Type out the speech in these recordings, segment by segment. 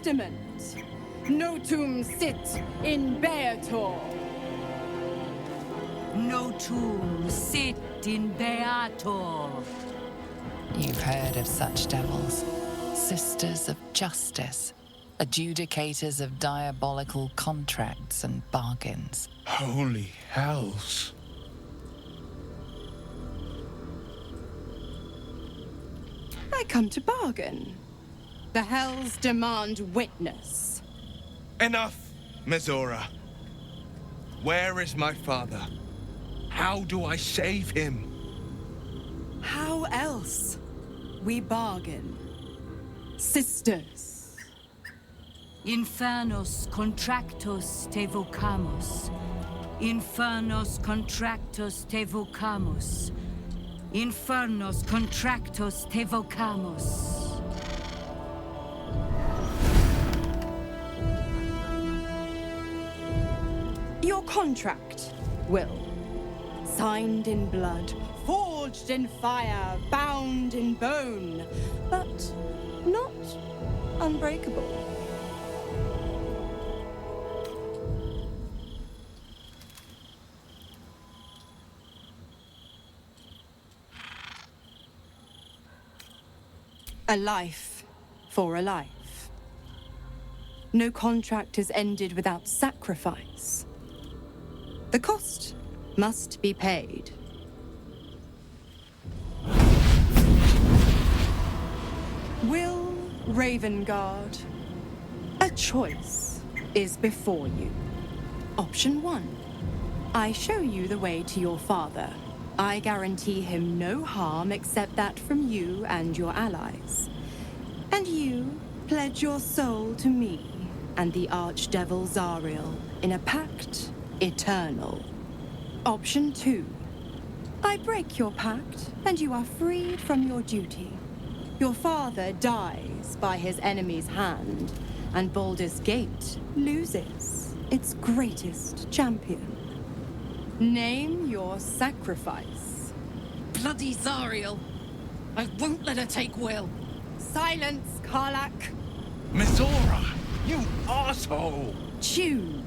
testament. Notum sit in Beator. Notum sit in Beator. You've heard of such devils. Sisters of justice. Adjudicators of diabolical contracts and bargains. Holy hells. I come to bargain. The hells demand witness. Enough, Mizora. Where is my father? How do I save him? How else? We bargain. Sisters. Infernos contractos te vocamus. Infernos contractos te vocamus. Infernos contractos te vocamus. Your contract, Will. Signed in blood, forged in fire, bound in bone, but not unbreakable. A life for a life. No contract is ended without sacrifice. The cost must be paid. Will Ravengard, a choice is before you. Option 1. I show you the way to your father. I guarantee him no harm except that from you and your allies. And you pledge your soul to me and the Archdevil Zariel in a pact eternal. Option 2. I break your pact, and you are freed from your duty. Your father dies by his enemy's hand, and Baldur's Gate loses its greatest champion. Name your sacrifice. Bloody Zariel! I won't let her take Will. Silence, Karlak. Mizora, you asshole! Choose.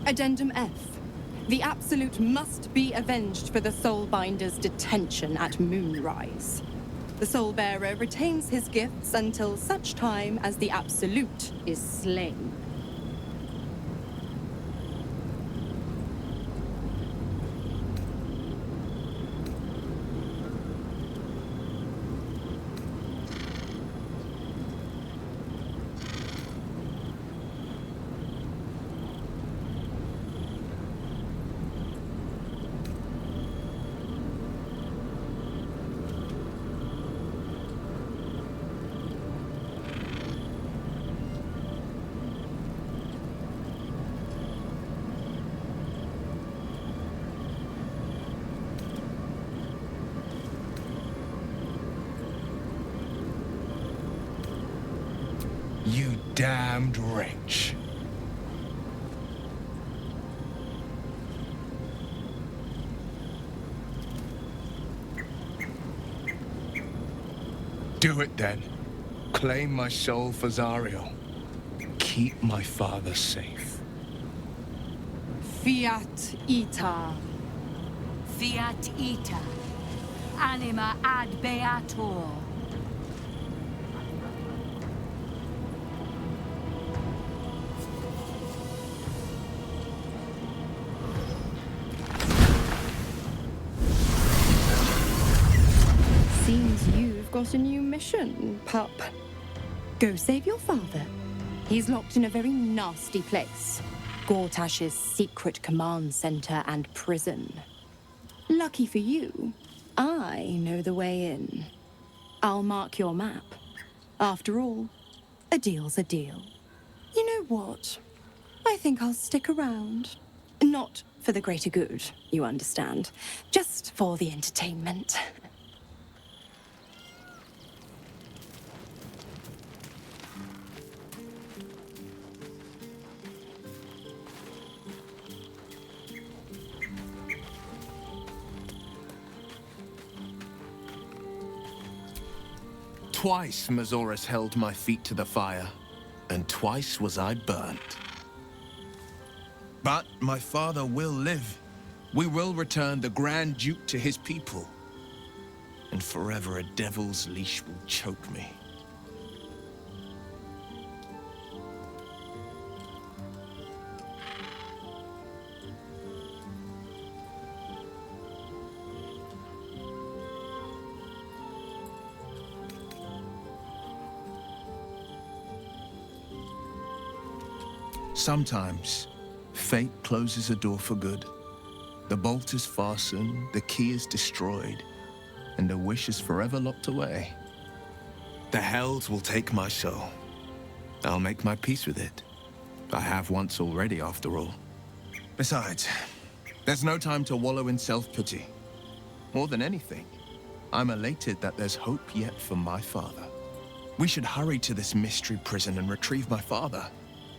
Addendum F. The Absolute must be avenged for the Soulbinder's detention at Moonrise. The Soulbearer retains his gifts until such time as the Absolute is slain. You damned wretch. Do it then. Claim my soul for Zariel. Keep my father safe. Fiat Ita. Fiat ita. Anima ad beator. Seems you've got a new mission, pup. Go save your father. He's locked in a very nasty place. Gortash's secret command center and prison. Lucky for you, I know the way in. I'll mark your map. After all, A deal's a deal. You know what? I think I'll stick around. Not for the greater good, you understand. Just for the entertainment. Twice Mizora's held my feet to the fire, and twice was I burnt. But my father will live. We will return the Grand Duke to his people. And forever a devil's leash will choke me. Sometimes, fate closes a door for good. The bolt is fastened, the key is destroyed, and the wish is forever locked away. The Hells will take my soul. I'll make my peace with it. I have once already, after all. Besides, there's no time to wallow in self-pity. More than anything, I'm elated that there's hope yet for my father. We should hurry to this mystery prison and retrieve my father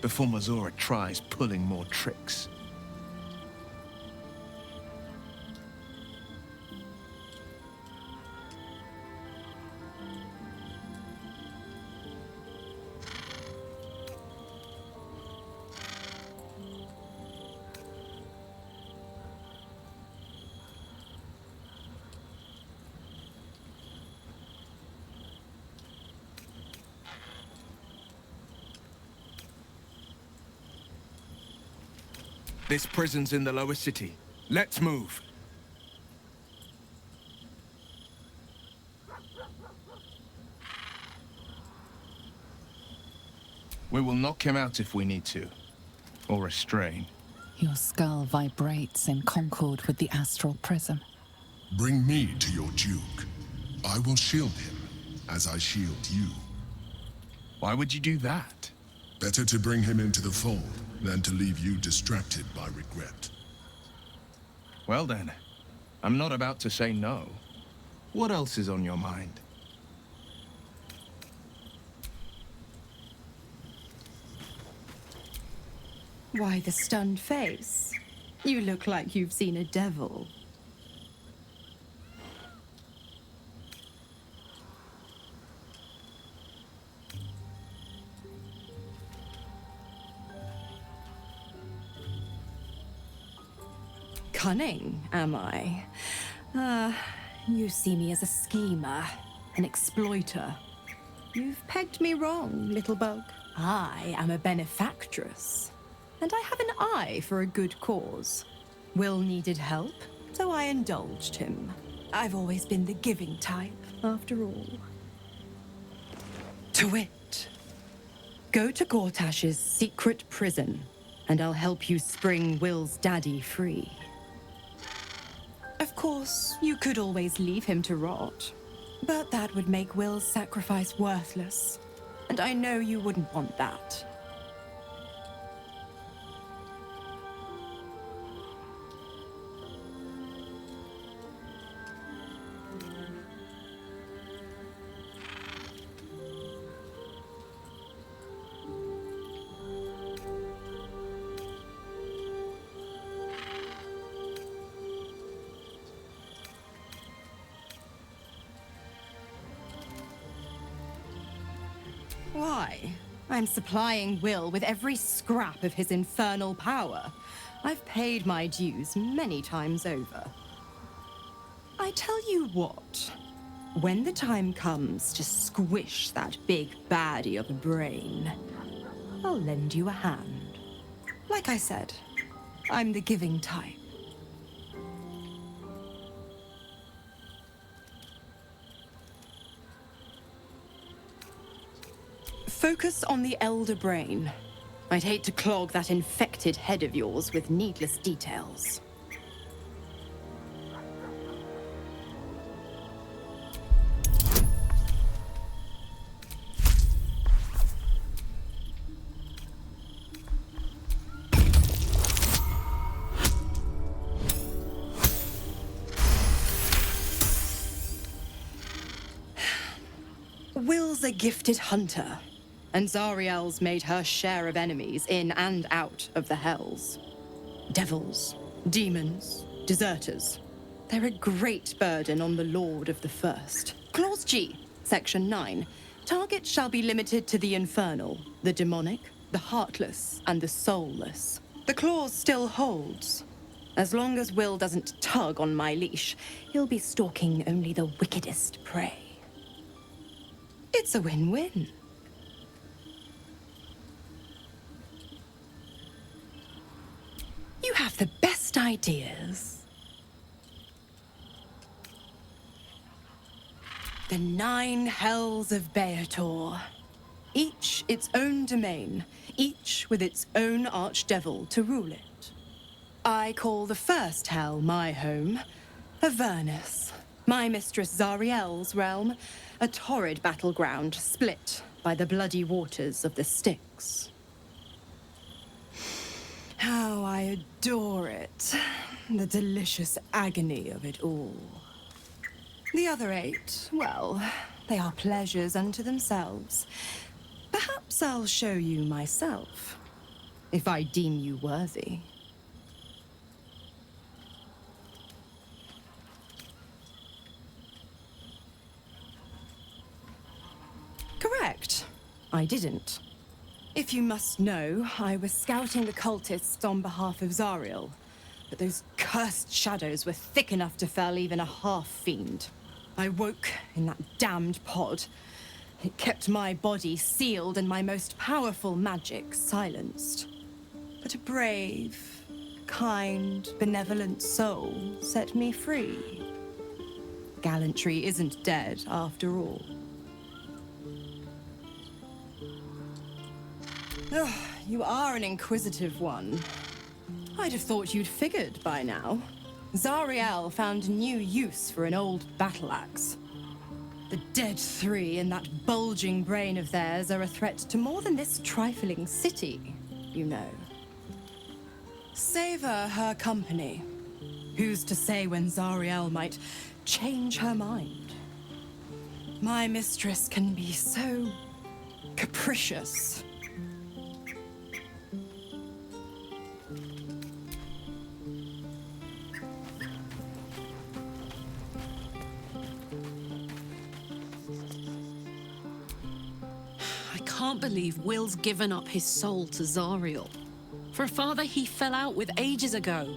before Mizora tries pulling more tricks. This prison's in the lower city. Let's move. We will knock him out if we need to. Or restrain. Your skull vibrates in concord with the astral prism. Bring me to your Duke. I will shield him, as I shield you. Why would you do that? Better to bring him into the fold than to leave you distracted by regret. Well then, I'm not about to say no. What else is on your mind? Why the stunned face? You look like you've seen a devil. Cunning, am I? You see me as a schemer, an exploiter. You've pegged me wrong, little bug. I am a benefactress, and I have an eye for a good cause. Will needed help, so I indulged him. I've always been the giving type, after all. To it. Go to Gortash's secret prison, and I'll help you spring Will's daddy free. Of course, you could always leave him to rot, but that would make Will's sacrifice worthless, and I know you wouldn't want that. Why? I'm supplying Will with every scrap of his infernal power. I've paid my dues many times over. I tell you what, when the time comes to squish that big baddie of a brain, I'll lend you a hand. Like I said, I'm the giving type. Focus on the elder brain. I'd hate to clog that infected head of yours with needless details. Will's a gifted hunter, and Zariel's made her share of enemies in and out of the Hells. Devils, demons, deserters. They're a great burden on the Lord of the First. Clause G, Section 9. Targets shall be limited to the infernal, the demonic, the heartless, and the soulless. The clause still holds. As long as Will doesn't tug on my leash, he'll be stalking only the wickedest prey. It's a win-win. You have the best ideas. The 9 Hells of Beator. Each its own domain, each with its own archdevil to rule it. I call the first hell my home, Avernus. My mistress Zariel's realm, a torrid battleground split by the bloody waters of the Styx. How I adore it. The delicious agony of it all. The other 8, well, they are pleasures unto themselves. Perhaps I'll show you myself, if I deem you worthy. Correct. I didn't. If you must know, I was scouting the cultists on behalf of Zariel, but those cursed shadows were thick enough to fell even a half-fiend. I woke in that damned pod. It kept my body sealed and my most powerful magic silenced. But a brave, kind, benevolent soul set me free. Gallantry isn't dead after all. Ugh, you are an inquisitive one. I'd have thought you'd figured by now. Zariel found new use for an old battle axe. The dead 3 in that bulging brain of theirs are a threat to more than this trifling city, you know. Savor her company. Who's to say when Zariel might change her mind? My mistress can be so capricious. I can't believe Will's given up his soul to Zariel. For a father he fell out with ages ago.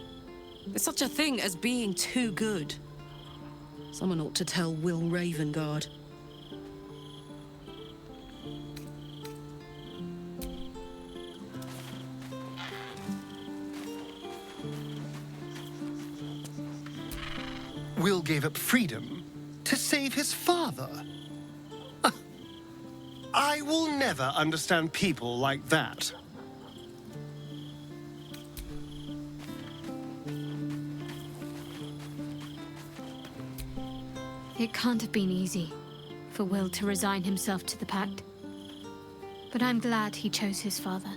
There's such a thing as being too good. Someone ought to tell Will Ravengard. Will gave up freedom to save his father. I will never understand people like that. It can't have been easy for Will to resign himself to the Pact. But I'm glad he chose his father.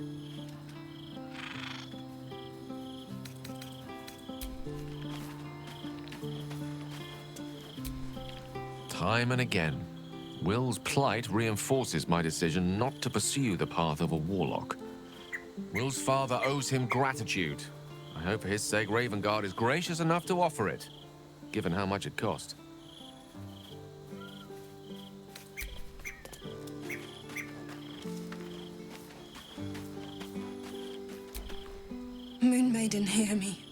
Time and again, Will's plight reinforces my decision not to pursue the path of a warlock. Will's father owes him gratitude. I hope for his sake Ravengard is gracious enough to offer it, given how much it cost. Moon Maiden, hear me.